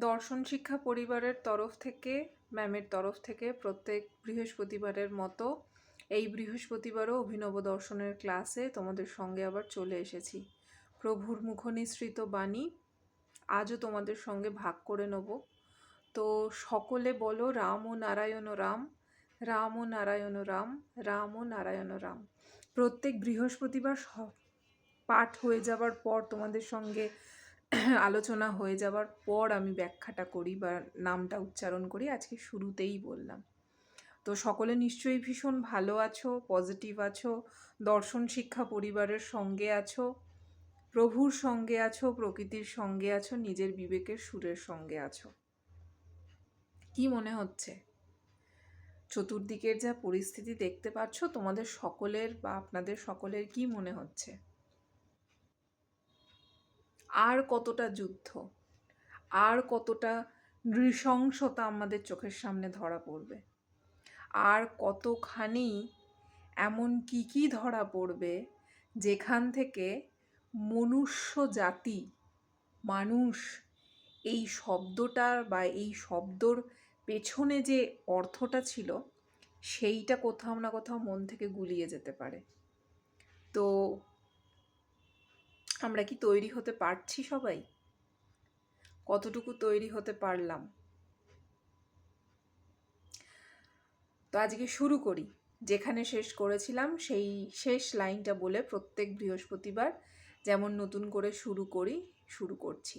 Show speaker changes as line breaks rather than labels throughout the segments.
দর্শন শিক্ষা পরিবারের তরফ থেকে ম্যামের তরফ থেকে প্রত্যেক বৃহস্পতিবারের মতো এই বৃহস্পতিবারও অভিনব দর্শনের ক্লাসে তোমাদের সঙ্গে আবার চলে এসেছি। প্রভুর মুখনিসৃত বাণী আজও তোমাদের সঙ্গে ভাগ করে নেব। তো সকলে বলো রাম ও নারায়ণ রাম, রাম ও নারায়ণ রাম, রাম ও নারায়ণ রাম। প্রত্যেক বৃহস্পতিবার পাঠ হয়ে যাবার পর তোমাদের সঙ্গে আলোচনা হয়ে যাবার পর আমি ব্যাখ্যাটা করি বা নামটা উচ্চারণ করি। আজকে শুরুতেই বললাম। তো সকলে নিশ্চয়ই ভীষণ ভালো আছো, পজিটিভ আছো, দর্শন শিক্ষা পরিবারের সঙ্গে আছো, প্রভুর সঙ্গে আছো, প্রকৃতির সঙ্গে আছো, নিজের বিবেকের সুরের সঙ্গে আছো। কি মনে হচ্ছে? চতুর্দিকের যা পরিস্থিতি দেখতে পাচ্ছ, তোমাদের সকলের বা আপনাদের সকলের কি মনে হচ্ছে? আর কতটা যুদ্ধ, আর কতটা নৃশংসতা আমাদের চোখের সামনে ধরা পড়বে, আর কতখানি এমন কি ধরা পড়বে যেখান থেকে মনুষ্য জাতি, মানুষ, এই শব্দটার বা এই শব্দর পেছনে যে অর্থটা ছিল সেইটা কোথাও না কোথাও মন থেকে গুলিয়ে যেতে পারে। তো আমরা কি তৈরি হতে পারছি সবাই? কতটুকু তৈরি হতে পারলাম? তো আজকে শুরু করি। যেখানে শেষ করেছিলাম সেই শেষ লাইনটা বলে প্রত্যেক বৃহস্পতিবার যেমন নতুন করে শুরু করছি।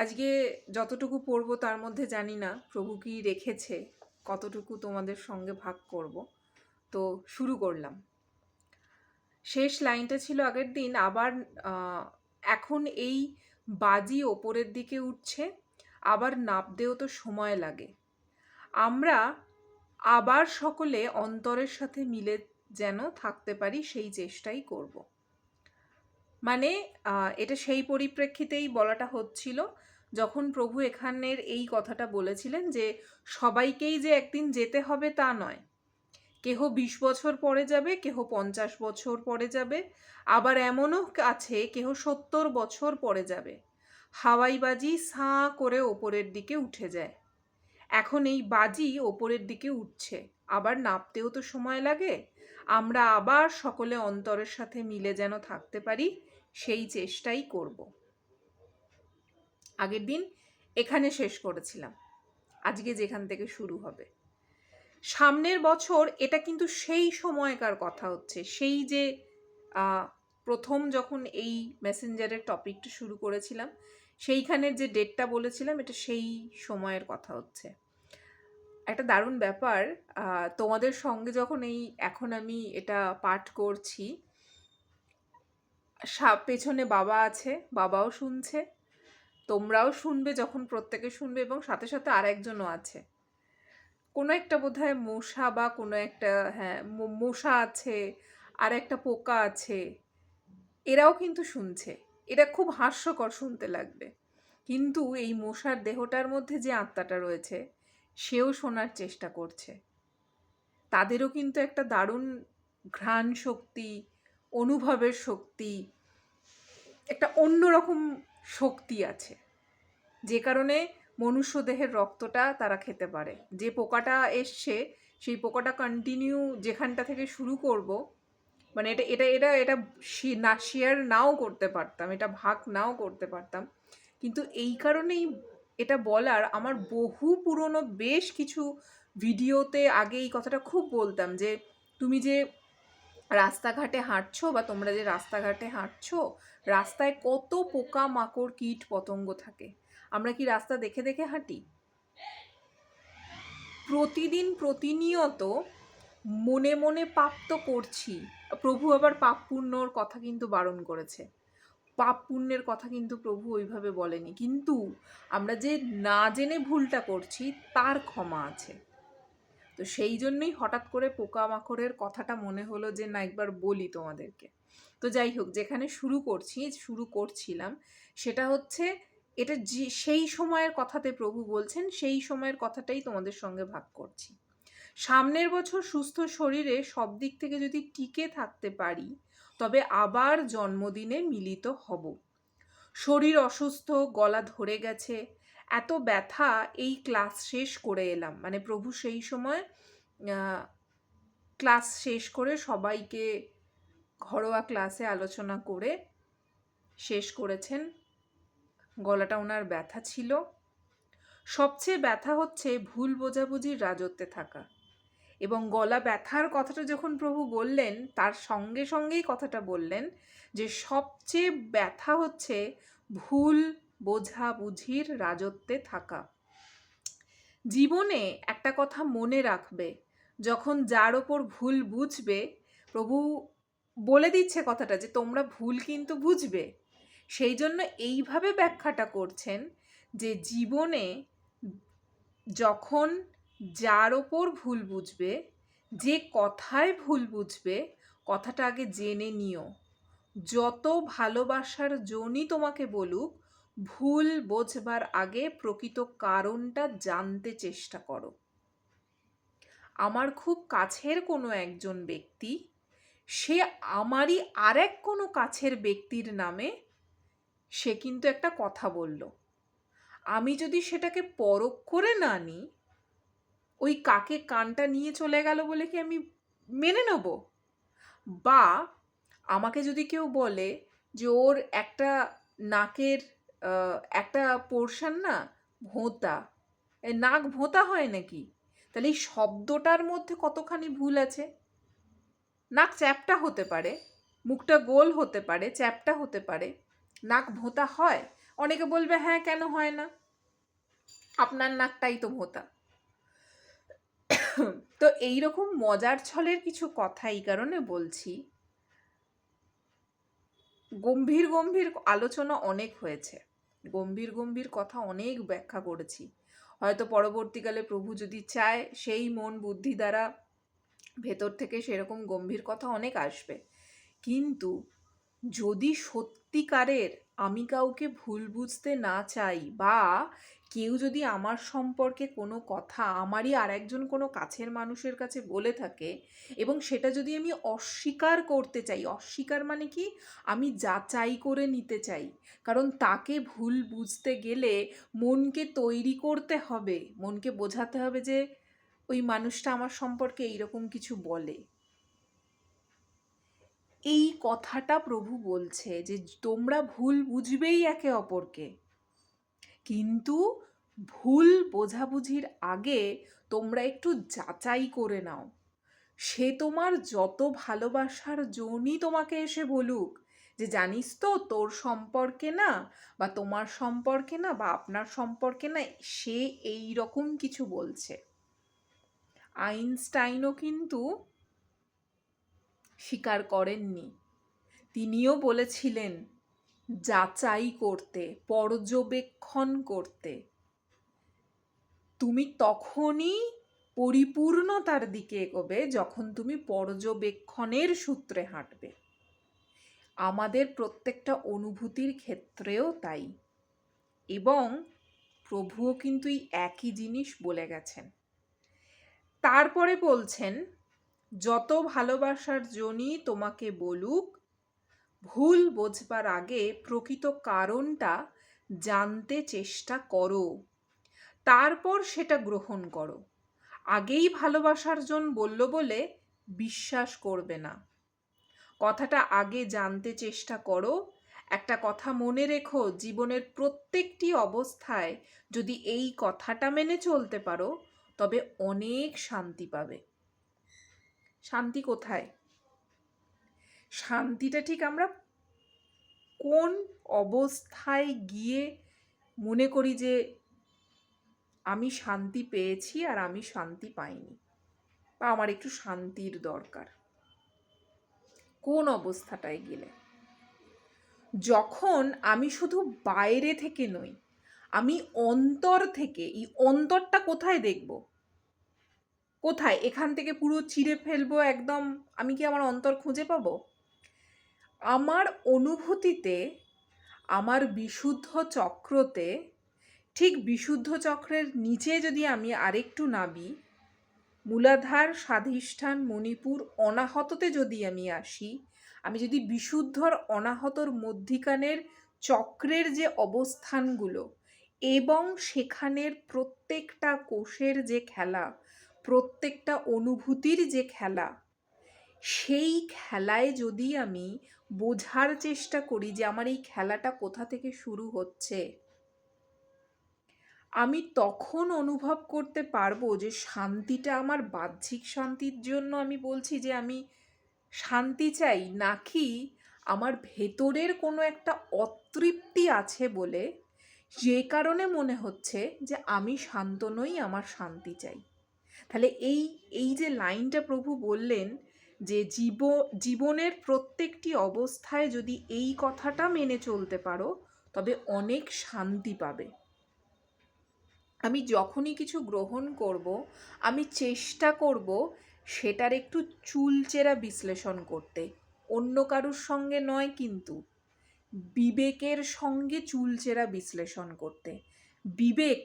আজকে যতটুকু পড়ব তার মধ্যে জানি না প্রভু কি রেখেছে, কতটুকু তোমাদের সঙ্গে ভাগ করব। তো শুরু করলাম। শেষ লাইনটা ছিল আগের দিন আবার এখন এই বাজি ওপরের দিকে উঠছে, আবার নাবতেও তো সময় লাগে। আমরা আবার সকলে অন্তরের সাথে মিলে যেন থাকতে পারি সেই চেষ্টাই করব। মানে এটা সেই পরিপ্রেক্ষিতেই বলাটা হচ্ছিল যখন প্রভু এখানের এই কথাটা বলেছিলেন যে সবাইকেই যে একদিন যেতে হবে তা নয়। কেহ 20 বছর পরে যাবে, কেহ 50 বছর পরে যাবে, আবার এমনও আছে কেহ 70 বছর পরে যাবে। হাওয়াই বাজি সাঁ করে ওপরের দিকে উঠে যায়। এখন এই বাজি ওপরের দিকে উঠছে, আবার নাবতেও তো সময় লাগে। আমরা আবার সকলে অন্তরের সাথে মিলে যেন থাকতে পারি সেই চেষ্টাই করব। আগের দিন এখানে শেষ করেছিলাম, আজকে যেখান থেকে শুরু হবে। সামনের বছর এটা কিন্তু সেই সময়কার কথা হচ্ছে, সেই যে প্রথম যখন এই মেসেঞ্জারের টপিকটা শুরু করেছিলাম সেইখানের যে ডেটটা বলেছিলাম এটা সেই সময়ের কথা হচ্ছে। একটা দারুণ ব্যাপার, তোমাদের সঙ্গে যখন এখন আমি এটা পাঠ করছি, পেছনে বাবা আছে, বাবাও শুনছে, তোমরাও শুনবে যখন প্রত্যেকে শুনবে, এবং সাথে সাথে আর একজনও আছে, কোনো একটা বোধহয় মশা বা কোনো একটা, হ্যাঁ মশা আছে, আর একটা পোকা আছে, এরাও কিন্তু শুনছে। এটা খুব হাস্যকর শুনতে লাগবে, কিন্তু এই মশার দেহটার মধ্যে যে আত্মাটা রয়েছে সেও শোনার চেষ্টা করছে। তাদেরও কিন্তু একটা দারুণ ঘ্রাণ শক্তি, অনুভবের শক্তি, একটা অন্যরকম শক্তি আছে, যে কারণে মনুষ্য দেহের রক্তটা তারা খেতে পারে। যে পোকাটা এসছে সেই পোকাটা কন্টিনিউ যেখানটা থেকে শুরু করব, মানে এটা এটা এটা এটা না শেয়ার নাও করতে পারতাম, এটা ভাগ নাও করতে পারতাম, কিন্তু এই কারণেই এটা বলার, আমার বহু পুরনো বেশ কিছু ভিডিওতে আগে এই কথাটা খুব বলতাম যে তুমি যে রাস্তাঘাটে হাঁটছো বা তোমরা যে রাস্তাঘাটে হাঁটছো, রাস্তায় কত পোকা মাকড় কীট পতঙ্গ থাকে। আমরা কি রাস্তা দেখে দেখে হাঁটি? প্রতিদিন প্রতিনিয়ত মনে মনে পাপ তো করছি। প্রভু আবার পাপ পুণ্যর কথা কিন্তু বারণ করেছে, পাপ পুণ্যের কথা কিন্তু প্রভু ওইভাবে বলেনি, কিন্তু আমরা যে না জেনে ভুলটা করছি তার ক্ষমা আছে। তো সেই জন্যই হঠাৎ করে পোকামাকড়ের কথাটা মনে হলো যে না একবার বলি তোমাদেরকে। তো যাই হোক, যেখানে শুরু করছিলাম সেটা হচ্ছে এটা সেই সময়ের কথাতে প্রভু বলছেন, সেই সময়ের কথাটাই তোমাদের সঙ্গে ভাগ করছি। সামনের বছর সুস্থ শরীরে সব দিক থেকে যদি টিকে থাকতে পারি তবে আবার জন্মদিনে মিলিত হব। শরীর অসুস্থ, গলা ধরে গেছে, এত ব্যথা এই ক্লাস শেষ করে এলাম, মানে প্রভু সেই সময় ক্লাস শেষ করে সবাইকে ঘরোয়া ক্লাসে আলোচনা করে শেষ করেছেন। গলাটা ওনার ব্যথা ছিল। সবচেয়ে ব্যথা হচ্ছে ভুল বোঝাবুঝির রাজত্বে থাকা। এবং গলা ব্যথার কথাটা যখন প্রভু বললেন, তার সঙ্গে সঙ্গেই কথাটা বললেন যে সবচেয়ে ব্যথা হচ্ছে ভুল বোঝাবুঝির রাজত্বে থাকা। জীবনে একটা কথা মনে রাখবে, যখন যার ওপর ভুল বুঝবে, প্রভু বলে দিচ্ছে কথাটা যে তোমরা ভুল কিন্তু বুঝবে, সেই জন্য এইভাবে ব্যাখ্যাটা করছেন যে জীবনে যখন যার ওপর ভুল বুঝবে, যে কথায় ভুল বুঝবে, কথাটা আগে জেনে নিও। যত ভালোবাসার জনই তোমাকে বলুক, ভুল বোঝবার আগে প্রকৃত কারণটা জানতে চেষ্টা করো। আমার খুব কাছের কোনো একজন ব্যক্তি, সে আমারই আরেক কোনো কাছের ব্যক্তির নামে সে কিন্তু একটা কথা বলল। আমি যদি সেটাকে পরখ করে না নিই, ওই কাকে কানটা নিয়ে চলে গেল বলে কি আমি মেনে নেব? বা আমাকে যদি কেউ বলে যে ওর একটা নাকের একটা পোর্শন না ভোঁতা, নাক ভোঁতা হয় নাকি, তাহলে এই শব্দটার মধ্যে কতখানি ভুল আছে। নাক চ্যাপ্টা হতে পারে, মুখটা গোল হতে পারে, চ্যাপ্টা হতে পারে, নাক ভোঁতা হয়। অনেকে বলবে হ্যাঁ কেন হয় না, আপনার নাকটাই তো ভোঁতা। তো এইরকম মজার ছলের কিছু কথা এই কারণে বলছি। গম্ভীর গম্ভীর আলোচনা অনেক হয়েছে, গম্ভীর গম্ভীর কথা অনেক ব্যাখ্যা করেছি। হয়তো পরবর্তীকালে প্রভু যদি চায়, সেই মন বুদ্ধি দ্বারা ভেতর থেকে সেরকম গম্ভীর কথা অনেক আসবে। কিন্তু যদি সত্যিকারের আমি কাউকে ভুল বুঝতে না চাই, বা কেউ যদি আমার সম্পর্কে কোনো কথা আমারই আরেকজন কোনো কাছের মানুষের কাছে বলে থাকে, এবং সেটা যদি আমি অস্বীকার করতে চাই, অস্বীকার মানে কি, আমি যাচাই করে নিতে চাই, কারণ তাকে ভুল বুঝতে গেলে মনকে তৈরি করতে হবে, মনকে বোঝাতে হবে যে ওই মানুষটা আমার সম্পর্কে এইরকম কিছু বলে। এই কথাটা প্রভু বলছে যে তোমরা ভুল বুঝবেই একে অপরকে, কিন্তু ভুল বোঝাবুঝির আগে তোমরা একটু যাচাই করে নাও। সে তোমার যত ভালোবাসার জনই তোমাকে এসে বলুক যে জানিস তো তোর সম্পর্কে না, বা তোমার সম্পর্কে না, বা আপনার সম্পর্কে না সে এই রকম কিছু বলছে। আইনস্টাইনও কিন্তু স্বীকার করেননি, তিনিও বলেছিলেন যাচাই করতে, পর্যবেক্ষণ করতে। তুমি তখনই পরিপূর্ণতার দিকে এগোবে যখন তুমি পর্যবেক্ষণের সূত্রে হাঁটবে। আমাদের প্রত্যেকটা অনুভূতির ক্ষেত্রেও তাই। এবং প্রভুও কিন্তু এই একই জিনিস বলে গেছেন। তারপরে বলছেন, যত ভালোবাসার জনই তোমাকে বলুক, ভুল বোঝবার আগে প্রকৃত কারণটা জানতে চেষ্টা করো, তারপর সেটা গ্রহণ করো। আগেই ভালোবাসার জন বলল বলে বিশ্বাস করবে না। কথাটা আগে জানতে চেষ্টা করো। একটা কথা মনে রেখো, জীবনের প্রত্যেকটি অবস্থায় যদি এই কথাটা মেনে চলতে পারো, তবে অনেক শান্তি পাবে। শান্তি কোথায়? শান্তিটা ঠিক আমরা কোন অবস্থায় গিয়ে মনে করি যে আমি শান্তি পেয়েছি আর আমি শান্তি পাইনি, বা আমার একটু শান্তির দরকার? কোন অবস্থাটায় গেলে? যখন আমি শুধু বাইরে থেকে নই, আমি অন্তর থেকে, এই অন্তরটা কোথায় দেখব? কোথায়? এখান থেকে পুরো চিরে ফেলবো একদম, আমি কি আমার অন্তর খুঁজে পাবো? আমার অনুভূতিতে, আমার বিশুদ্ধ চক্রতে, ঠিক বিশুদ্ধ চক্রের নিচে যদি আমি আরেকটু নামি, মূলাধার, স্বাধিষ্ঠান, মণিপুর, অনাহততে যদি আমি আসি, আমি যদি বিশুদ্ধর অনাহতর মধ্যিখানের চক্রের যে অবস্থানগুলো, এবং সেখানের প্রত্যেকটা কোষের যে খেলা, প্রত্যেকটা অনুভূতির যে খেলা, সেই খেলায় যদি আমি বোঝার চেষ্টা করি যে আমার এই খেলাটা কোথা থেকে শুরু হচ্ছে, আমি তখন অনুভব করতে পারবো যে শান্তিটা আমার বাহ্যিক শান্তির জন্য আমি বলছি যে আমি শান্তি চাই, নাকি আমার ভেতরের কোনো একটা অতৃপ্তি আছে বলে যে কারণে মনে হচ্ছে যে আমি শান্ত নই, আমার শান্তি চাই। তাহলে এই এই যে লাইনটা প্রভু বললেন যে জীবনের প্রত্যেকটি অবস্থায় যদি এই কথাটা মেনে চলতে পারো তবে অনেক শান্তি পাবে। আমি যখনই কিছু গ্রহণ করব আমি চেষ্টা করব সেটার একটু চুলচেরা বিশ্লেষণ করতে, অন্য কারুর সঙ্গে নয়, কিন্তু বিবেকের সঙ্গে চুলচেরা বিশ্লেষণ করতে। বিবেক,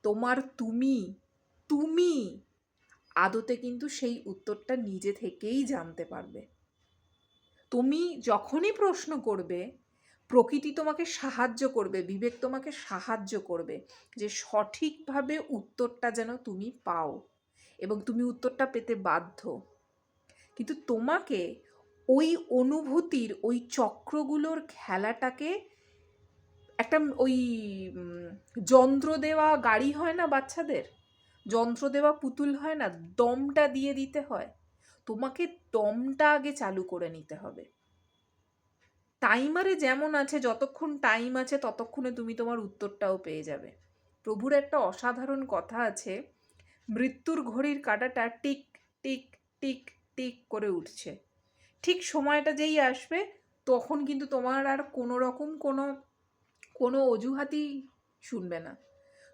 তোমার তুমি তুমি আদতে কিন্তু সেই উত্তরটা নিজে থেকেই জানতে পারবে। তুমি যখনই প্রশ্ন করবে প্রকৃতি তোমাকে সাহায্য করবে, বিবেক তোমাকে সাহায্য করবে যে সঠিকভাবে উত্তরটা যেন তুমি পাও, এবং তুমি উত্তরটা পেতে বাধ্য। কিন্তু তোমাকে ওই অনুভূতির ওই চক্রগুলোর খেলাটাকে একটা ওই যন্ত্র দেওয়া গাড়ি হয় না, বাচ্চাদের যন্ত্র দেওয়া পুতুল হয় না, দমটা দিয়ে দিতে হয়। তোমাকে দমটা আগে চালু করে নিতে হবে। টাইমারে যেমন আছে, যতক্ষণ টাইম আছে ততক্ষণে তুমি তোমার উত্তরটাও পেয়ে যাবে। প্রভুর একটা অসাধারণ কথা আছে, মৃত্যুর ঘড়ির কাঁটাটা টিক টিক টিক টিক করে উঠছে। ঠিক সময়টা যেই আসবে তখন কিন্তু তোমার আর কোনো রকম কোনো অজুহাতই শুনবে না।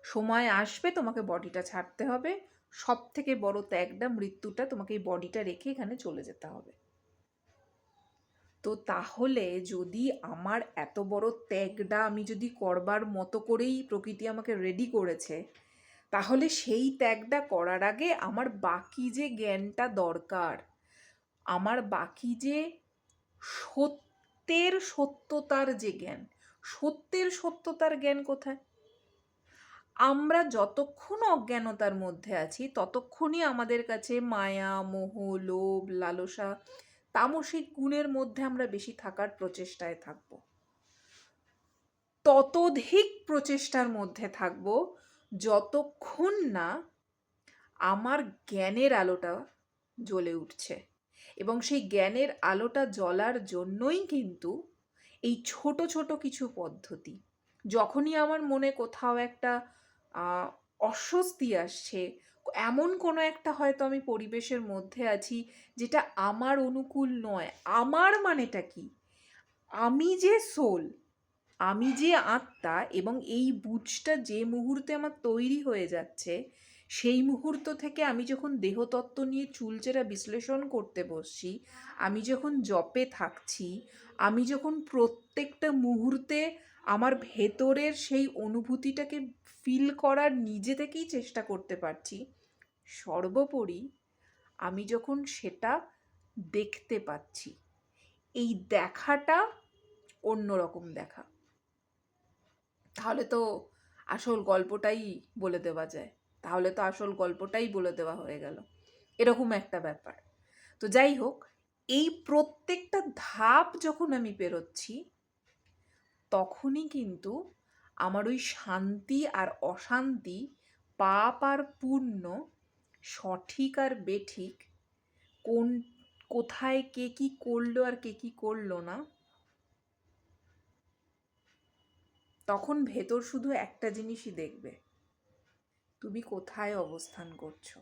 সময় আসবে, তোমাকে বডিটা ছাড়তে হবে। সব থেকে বড় ত্যাগটা মৃত্যুটা, তোমাকে এই বডিটা রেখে এখানে চলে যেতে হবে। তো তাহলে যদি আমার এত বড় ত্যাগটা আমি যদি করবার মতো করেই প্রকৃতি আমাকে রেডি করেছে, তাহলে সেই ত্যাগটা করার আগে আমার বাকি যে জ্ঞানটা দরকার, আমার বাকি যে সত্যের সত্যতার যে জ্ঞান, সত্যের সত্যতার জ্ঞান কোথায়? আমরা যতক্ষণ অজ্ঞানতার মধ্যে আছি ততক্ষণই আমাদের কাছে মায়া, মোহ, লোভ, লালসা, তামসিক গুণের মধ্যে আমরা বেশি থাকার প্রচেষ্টায় থাকব। ততোধিক প্রচেষ্টার মধ্যে থাকব যতক্ষণ না আমার জ্ঞানের আলোটা জ্বলে উঠছে। এবং সেই জ্ঞানের আলোটা জ্বলার জন্যই কিন্তু এই ছোট ছোট কিছু পদ্ধতি, যখনই আমার মনে কোথাও একটা অস্বস্তি আসছে, এমন কোনো একটা হয়তো আমি পরিবেশের মধ্যে আছি যেটা আমার অনুকূল নয়, আমার মানেটা কি, আমি যে সোল, আমি যে আত্মা, এবং এই বুঝটা যে মুহূর্তে আমার তৈরি হয়ে যাচ্ছে সেই মুহূর্ত থেকে আমি যখন দেহতত্ত্ব নিয়ে চুলচেরা বিশ্লেষণ করতে বসছি, আমি যখন জপে থাকছি, আমি যখন প্রত্যেকটা মুহূর্তে আমার ভেতরের সেই অনুভূতিটাকে ফিল করার নিজে থেকেই চেষ্টা করতে পারছি, সর্বোপরি আমি যখন সেটা দেখতে পাচ্ছি, এই দেখাটা অন্যরকম দেখা, তাহলে তো আসল গল্পটাই বলে দেওয়া যায়, তাহলে তো আসল গল্পটাই বলে দেওয়া হয়ে গেল, এরকম একটা ব্যাপার। তো যাই হোক, এই প্রত্যেকটা ধাপ যখন আমি পেরোচ্ছি তখনই কিন্তু আমার ওই শান্তি আর অশান্তি, পাপ আর পুণ্য, সঠিক আর বেঠিক, কোথায় কে কি করলো আর কে কি করলো না, তখন ভেতর শুধু একটা জিনিসই দেখবে, তুমি কোথায় অবস্থান করছো।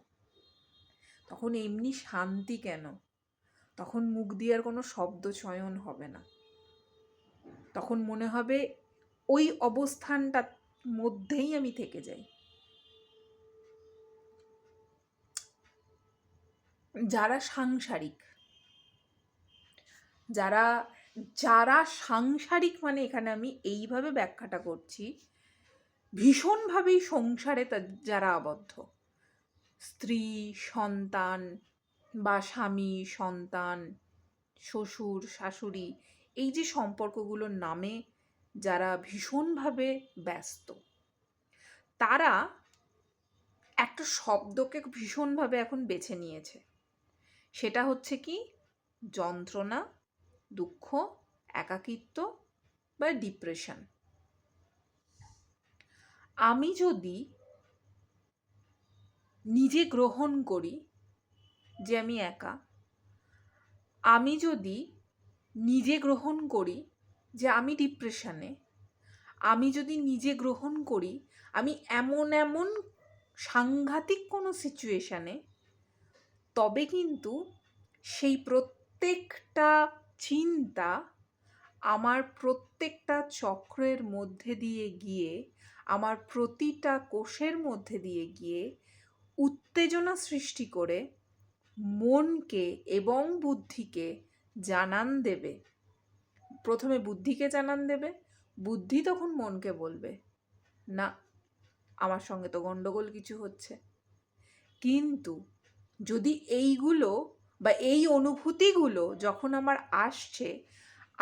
তখন এমনি শান্তি কেন, তখন মুখ দিয়ে আর কোনো শব্দ চয়ন হবে না, তখন মনে হবে ওই অবস্থানটার মধ্যেই আমি থেকে যাই। যারা সাংসারিক, যারা যারা সাংসারিক মানে এখানে আমি এইভাবে ব্যাখ্যাটা করছি, ভীষণভাবেই সংসারে যারা আবদ্ধ, স্ত্রী, সন্তান, বা স্বামী, সন্তান, শ্বশুর, শাশুড়ি, এই যে সম্পর্কগুলোর নামে যারা ভীষণভাবে ব্যস্ত, তারা একটা শব্দকে ভীষণভাবে এখন বেছে নিয়েছে, সেটা হচ্ছে কি যন্ত্রণা, দুঃখ, একাকিত্ব বা ডিপ্রেশন। আমি যদি নিজে গ্রহণ করি যে আমি একা, আমি যদি নিজে গ্রহণ করি যে আমি ডিপ্রেশনে, আমি যদি নিজে গ্রহণ করি আমি এমন এমন সাংঘাতিক কোনো সিচুয়েশানে, তবে কিন্তু সেই প্রত্যেকটা চিন্তা আমার প্রত্যেকটা চক্রের মধ্যে দিয়ে গিয়ে, আমার প্রতিটা কোষের মধ্যে দিয়ে গিয়ে উত্তেজনা সৃষ্টি করে মনকে এবং বুদ্ধিকে জানান দেবে। প্রথমে বুদ্ধিকে জানান দেবে, বুদ্ধি তখন মনকে বলবে না, আমার সঙ্গে তো গন্ডগোল কিছু হচ্ছে। কিন্তু যদি এইগুলো বা এই অনুভূতিগুলো যখন আমার আসছে,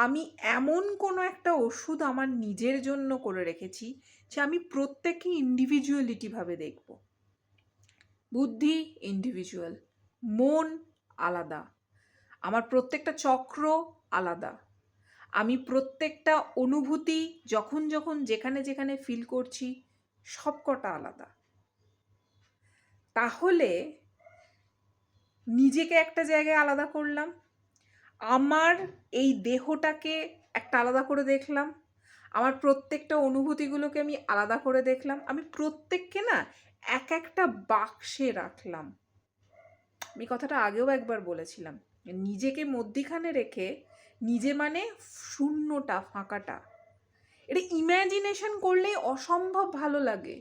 আমি এমন কোনো একটা ওষুধ আমার নিজের জন্য করে রেখেছি যে আমি প্রত্যেককে ইন্ডিভিজুয়ালিটিভাবে দেখব। বুদ্ধি ইন্ডিভিজুয়াল, মন আলাদা, আমার প্রত্যেকটা চক্র আলাদা, আমি প্রত্যেকটা অনুভূতি যখন যখন যেখানে যেখানে ফিল করছি সবকটা আলাদা। তাহলে নিজেকে একটা জায়গায় আলাদা করলাম, আমার এই দেহটাকে একটা আলাদা করে দেখলাম, আমার প্রত্যেকটা অনুভূতিগুলোকে আমি আলাদা করে দেখলাম, আমি প্রত্যেককে না এক একটা বাক্সে রাখলাম। আমি কথাটা আগেও একবার বলেছিলাম, নিজেকে মধ্যিখানে রেখে, নিজে মানে শূন্যটা, ফাঁকাটা, এটা ইম্যাজিনেশন করলেই অসম্ভব ভালো লাগে।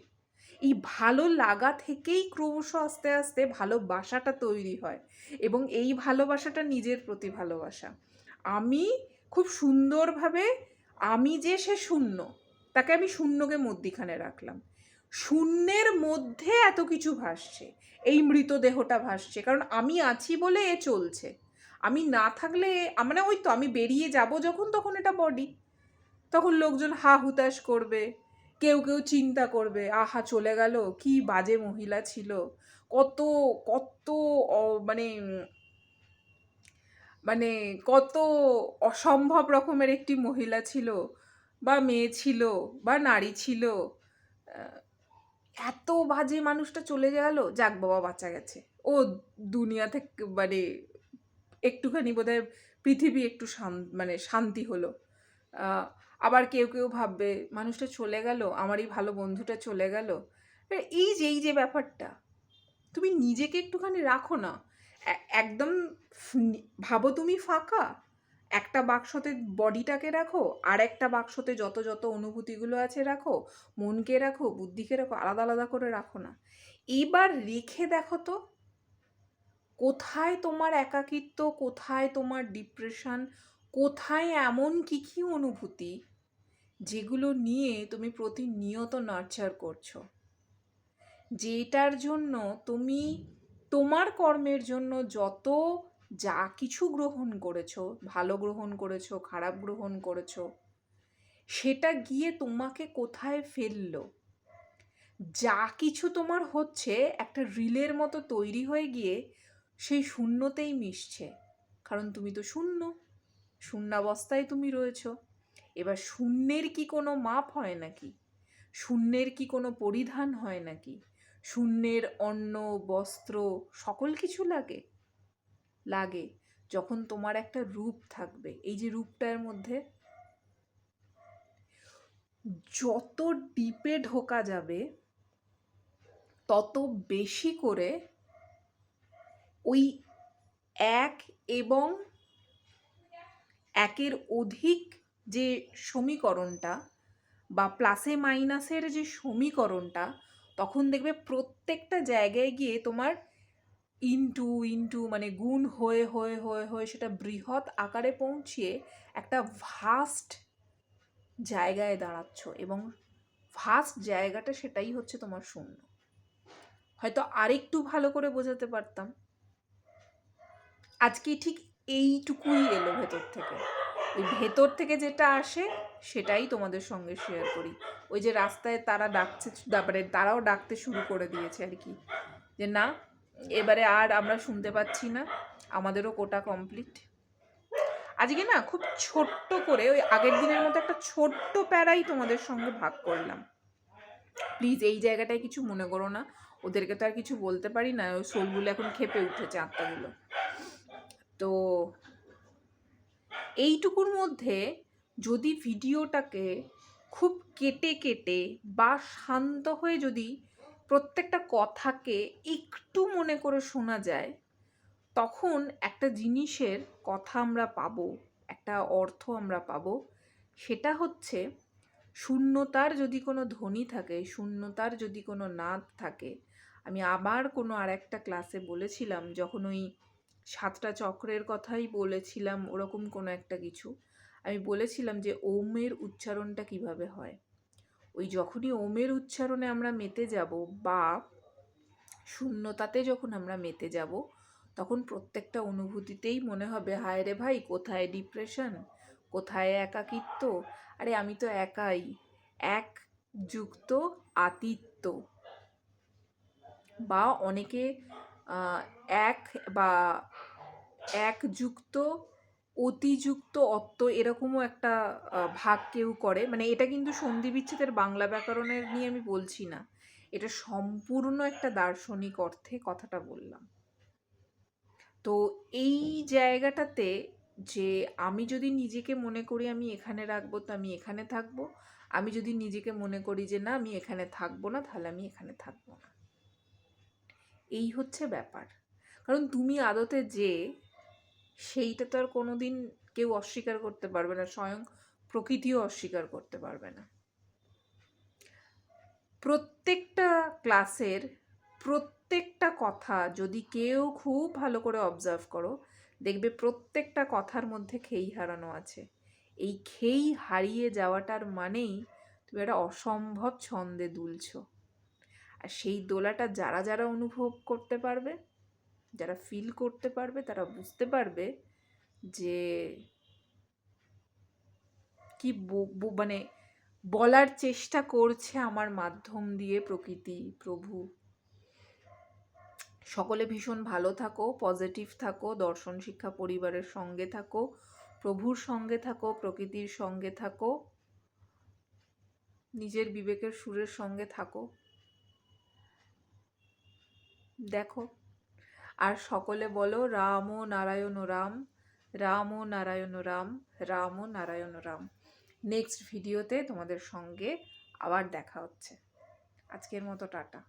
এই ভালো লাগা থেকেই ক্রমশ আস্তে আস্তে ভালোবাসাটা তৈরি হয়, এবং এই ভালোবাসাটা নিজের প্রতি ভালোবাসা। আমি খুব সুন্দরভাবে, আমি যে সে শূন্য, তাকে আমি শূন্যকে মধ্যিখানে রাখলাম। শূন্যের মধ্যে এত কিছু ভাসছে, এই মৃতদেহটা ভাসছে, কারণ আমি আছি বলে এ চলছে। আমি না থাকলে মানে ওই তো আমি বেরিয়ে যাব যখন, তখন এটা বডি, তখন লোকজন হা হুতাশ করবে, কেউ কেউ চিন্তা করবে আহা চলে গেল, কি বাজে মহিলা ছিল, কত কত মানে মানে কত অসম্ভব রকমের একটি মহিলা ছিল বা মেয়ে ছিল বা নারী ছিল, এত বাজে মানুষটা চলে গেল, যাক বাবা বাঁচা গেছে, ও দুনিয়া থেকে মানে একটুখানি বোধহয় পৃথিবী একটু মানে শান্তি হলো। আবার কেউ কেউ ভাববে মানুষটা চলে গেল, আমারই ভালো বন্ধুটা চলে গেল। এই যে ব্যাপারটা, তুমি নিজেকে একটুখানি রাখো না, একদম ভাবো তুমি ফাঁকা, একটা বাক্সতে বডিটাকে রাখো, আর একটা বাক্সতে যত যত অনুভূতিগুলো আছে রাখো, মনকে রাখো, বুদ্ধিকে রাখো, আলাদা আলাদা করে রাখো না। এবার রেখে দেখো তো কোথায় তোমার একাকিত্ব, কোথায় তোমার ডিপ্রেশন, কোথায় এমন কী কী অনুভূতি যেগুলো নিয়ে তুমি প্রতিনিয়ত নার্চার করছো, যেটার জন্য তুমি তোমার কর্মের জন্য যত যা কিছু গ্রহণ করেছো, ভালো গ্রহণ করেছো, খারাপ গ্রহণ করেছো, সেটা গিয়ে তোমাকে কোথায় ফেললো। যা কিছু তোমার হচ্ছে একটা রিলের মতো তৈরি হয়ে গিয়ে সেই শূন্যতেই মিশছে, কারণ তুমি তো শূন্য, শূন্যাবস্থায় তুমি রয়েছো। এবার শূন্যের কি কোনো মাপ হয় নাকি? শূন্যের কি কোনো পরিধান হয় নাকি? শূন্যের অন্ন, বস্ত্র সকল কিছু লাগে? লাগে যখন তোমার একটা রূপ থাকবে। এই যে রূপটার মধ্যে যত ডিপে ঢোকা যাবে, তত বেশি করে ওই এক এবং একের অধিক যে সমীকরণটা বা প্লাসে মাইনাসের যে সমীকরণটা, তখন দেখবে প্রত্যেকটা জায়গায় গিয়ে তোমার ইনটু ইনটু মানে গুণ হয়ে হয়ে হয়ে হয়ে সেটা বৃহৎ আকারে পৌঁছিয়ে একটা ভাস্ট জায়গায় দাঁড়াচ্ছ, এবং ভাস্ট জায়গাটা সেটাই হচ্ছে তোমার শূন্য। হয়তো আরেকটু ভালো করে বোঝাতে পারতাম, আজকে ঠিক এইটুকুই এলো ভেতর থেকে। ওই ভেতর থেকে যেটা আসে সেটাই তোমাদের সঙ্গে শেয়ার করি। ওই যে রাস্তায় তারা ডাকছে, তারপরে তারাও ডাকতে শুরু করে দিয়েছে আর কি, যে না এবারে আর আমরা শুনতে পাচ্ছি না, আমাদেরও কোটা কমপ্লিট। আজকে না খুব ছোট্ট করে ওই আগের দিনের মতো একটা ছোট্ট প্যারাই তোমাদের সঙ্গে ভাগ করলাম। প্লিজ এই জায়গাটায় কিছু মনে করো না, ওদেরকে তো আর কিছু বলতে পারি না, ওই সোলগুলো এখন খেপে উঠেছে, আত্মাগুলো। তো এইটুকুর মধ্যে যদি ভিডিওটাকে খুব কেটে কেটে বা শান্ত হয়ে যদি প্রত্যেকটা কথাকে একটু মনে করে শোনা যায়, তখন একটা জিনিসের কথা আমরা পাবো, একটা অর্থ আমরা পাবো। সেটা হচ্ছে শূন্যতার যদি কোনো ধ্বনি থাকে, শূন্যতার যদি কোনো নাদ থাকে। আমি আবার কোনো আর একটা ক্লাসে বলেছিলাম, যখন ওই 7টা চক্রের কথাই বলেছিলাম, ওরকম কোনো একটা কিছু আমি বলেছিলাম যে ওমের উচ্চারণটা কিভাবে হয়। ওই যখনই ওমের উচ্চারণে আমরা মেতে যাব বা শূন্যতাতে যখন আমরা মেতে যাব, তখন প্রত্যেকটা অনুভূতিতেই মনে হবে হায় রে ভাই, কোথায় ডিপ্রেশন, কোথায় একাকিত্ব, আরে আমি তো একাই, এক যুক্ত আতিত্ব। বা অনেকে এক বা এক যুক্ত অতিযুক্ত অত্ত, এরকমও একটা ভাগ কেউ করে। মানে এটা কিন্তু সন্ধি বিচ্ছেদের বাংলা ব্যাকরণের নিয়ে আমি বলছি না, এটা সম্পূর্ণ একটা দার্শনিক অর্থে কথাটা বললাম। তো এই জায়গাটাতে যে আমি যদি নিজেকে মনে করি আমি এখানে রাখবো, তো আমি এখানে থাকবো। আমি যদি নিজেকে মনে করি যে না আমি এখানে থাকবো না, তাহলে আমি এখানে থাকবো না। এই হচ্ছে ব্যাপার। কারণ তুমি আদতে যে, সেইটা তো আর কোনোদিন কেউ অস্বীকার করতে পারবে না, স্বয়ং প্রকৃতিও অস্বীকার করতে পারবে না। প্রত্যেকটা ক্লাসের প্রত্যেকটা কথা যদি কেউ খুব ভালো করে অবজার্ভ করো, দেখবে প্রত্যেকটা কথার মধ্যে খেই হারানো আছে। এই খেই হারিয়ে যাওয়াটার মানেই তুমি একটা অসম্ভব ছন্দে দুলছ। আর সেই দোলাটা যারা যারা অনুভব করতে পারবে, যারা ফিল করতে পারবে, তারা বুঝতে পারবে যে কি মানে বলার চেষ্টা করছে আমার মাধ্যম দিয়ে প্রকৃতি, প্রভু। সকলে ভীষণ ভালো থাকো, পজিটিভ থাকো, দর্শন শিক্ষা পরিবারের সঙ্গে থাকো, প্রভুর সঙ্গে থাকো, প্রকৃতির সঙ্গে থাকো, নিজের বিবেকের সুরের সঙ্গে থাকো। দেখো, আর সকলে বলো রাম ও নারায়ণ রাম, রাম ও নারায়ণ রাম, রাম ও নারায়ণ রাম। নেক্সট ভিডিওতে তোমাদের সঙ্গে আবার দেখা হচ্ছে। আজকের মতো টাটা।